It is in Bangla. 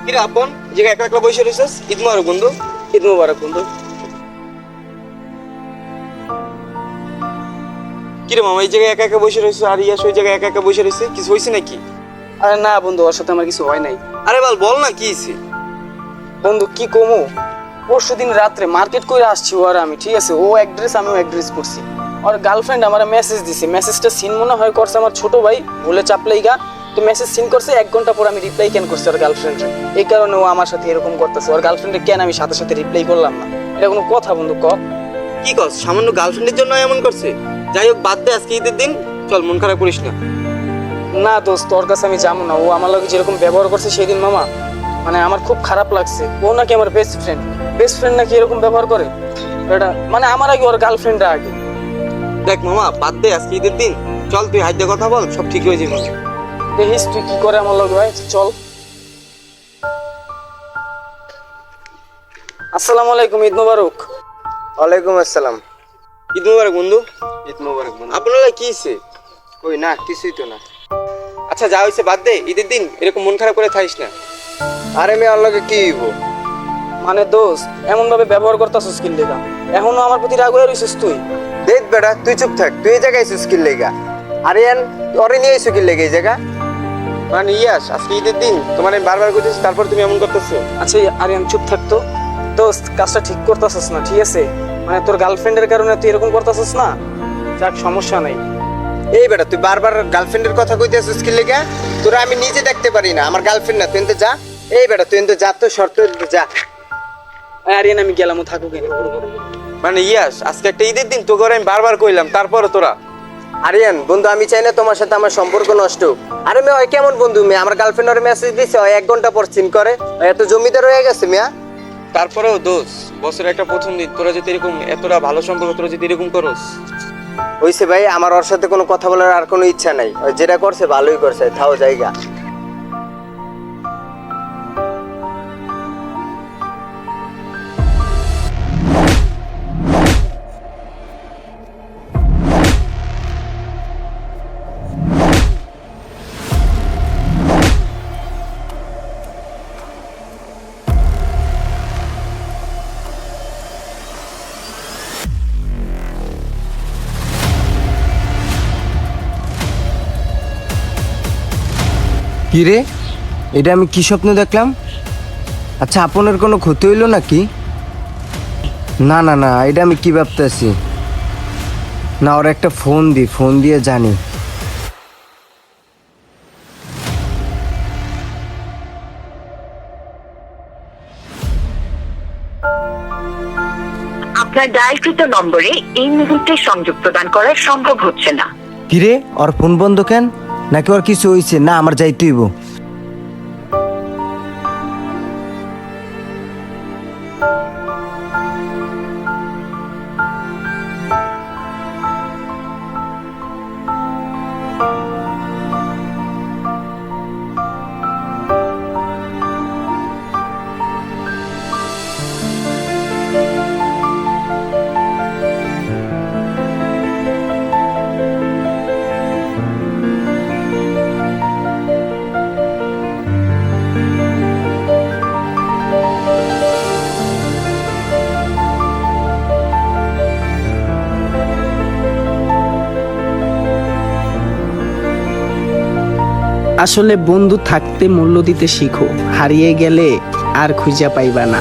কিরে আপন যে একা একলা বসে রইছিস? ঈদ মোবারক বন্ধু। ঈদ মোবারক বন্ধু। কিরে মামা, এই জায়গায় একা একা বসে রইছিস আর ইয়াস ওই জায়গায় একা একা বসে রইছে, কিছু হইছে নাকি? আরে না বন্ধু, ওর সাথে আমার কিছু হয় নাই। আরে বল না কি হইছে? বন্ধু কি কমু, পরশু দিন রাত্রে মার্কেট করে আসছি ও আর আমি, ঠিক আছে? ও এক ড্রেস আমিও এক ড্রেস পরছি। ওর গার্লফ্রেন্ড আমার মেসেজ দিছে, মেসেজটা সিন মনে হয় করছে আমার ছোট ভাই, ভুলে চাপলাই গা। তো মেসেজ সিন করছে, 1 ঘন্টা পর আমি রিপ্লাই কেন করছি ওর গার্লফ্রেন্ডে। এই কারণে ও আমার সাথে এরকম করতেছে। ওর গার্লফ্রেন্ডে কেন আমি সাথে সাথে রিপ্লাই করলাম না, এটা কোনো কথা বন্ধু? কি কস, সামান্য গার্লফ্রেন্ডের জন্য এমন করছে? যাই হোক বাদ দে, আজকে ঈদের দিন, চল মন খারাপ করিস না। না দোস্ত, তোর কাছে আমি যাবো না। ও আমার লগে যেরকম ব্যবহার করছে সেদিন মামা, মানে আমার খুব খারাপ লাগছে। ও নাকি আমার বেস্ট ফ্রেন্ড নাকি এরকম ব্যবহার করে? এটা মানে আমার আগে ওর গার্লফ্রেন্ডরা আগে। দেখ মামা, বাদ দে, আজকে ঈদের দিন, চল তুই হাইতে কথা বল, সব ঠিক হয়ে যাবে। দেখিস তুই কি করে আমার লগে ভাই, চল। আসসালামু আলাইকুম, ঈদ মোবারক। ওয়ালাইকুম আসসালাম। ঈদ মোবারক বন্ধু। ঈদ মোবারক বন্ধু। আপনারা কি হইছে? কই না, কিছুই তো না। আচ্ছা যা হইছে বাদ দে, ঈদের দিন এরকম মন খারাপ করে থাকিস না। আরে মেয়ে আল্লাহকে কি হইব? মানে দোস্ত এমন ভাবে ব্যবহার করতেছিস কি লেগা? এখনো আমার প্রতি রাগ হয়ে রইছিস তুই? দেখ বেটা, তুই চুপ থাক। তুই এই জায়গায় আইছিস কি লেগা? আরে ওরে নিয়ে আইছো কি লেগে এই জায়গা? মানে ইয়াস, আজকে ঈদের দিন তোমার আমি বারবার কইতেছি, তারপর তুমি এমন করতেছো। আচ্ছা আরিয়ান চুপ থাকতো। দোস্ত কাজটা ঠিক করতেছিস না, ঠিক আছে? মানে তোর গার্লফ্রেন্ডের কারণে তুই এরকম করতেছিস না। যাক, সমস্যা নাই। এই বেটা, তুই বারবার গার্লফ্রেন্ডের কথা কইতে আছিস কি লেগা? তোরা আমি নিজে দেখতে পারি না আমার গার্লফ্রেন্ড না? তুই এনতে যা। এই বেটা, তুই এনতে যা, তো শর্ত যা। আরিয়ান আমি গেলাম, ও থাকুক এনে। মানে ইয়াস, আজকে একটা ঈদের দিন তোকে আমি বারবার কইলাম, তারপরে তোরা। আরিয়ান বন্ধু, আমি চাই না তোমার সাথে আমার সম্পর্ক নষ্ট হোক। আরে মেয়ে, ওই কেমন বন্ধু? মেয়ে আমার গার্লফ্রেন্ড ওর মেসেজ দিছে, ওই 1 ঘন্টা পর সিন করে। ওই এত জমিদার হয়ে গেছে মেয়া। তারপরেও দোষ, বছরের একটা প্রথম দিন, তোরা যদি এরকম এতটা ভালো সম্পর্ক, তোরা যদি এরকম করস। হইছে ভাই, আমার ওর সাথে কোনো কথা বলার আর কোনো ইচ্ছা নাই। ওই যেটা করছে ভালোই করছে, থাও জায়গা। কি রে, এটা আমি কি স্বপ্ন দেখলাম? আচ্ছা, আপনের কোনো ক্ষতি হইল নাকি? না না না, এটা আমি কি ভাবতেছি। না, ওর একটা ফোন দিয়ে জানি। আপনার ডায়ালকৃত নম্বরে এই মুহূর্তে সংযোগ প্রদান করা সম্ভব হচ্ছে না। কি রে, ওর ফোন বন্ধ কেন? নাকি ওর কিছু হইছে? না, আমার যাইতে হইব। আসলে বন্ধু থাকতে মূল্য দিতে শিখো, হারিয়ে গেলে আর খুঁজে পাইবা না।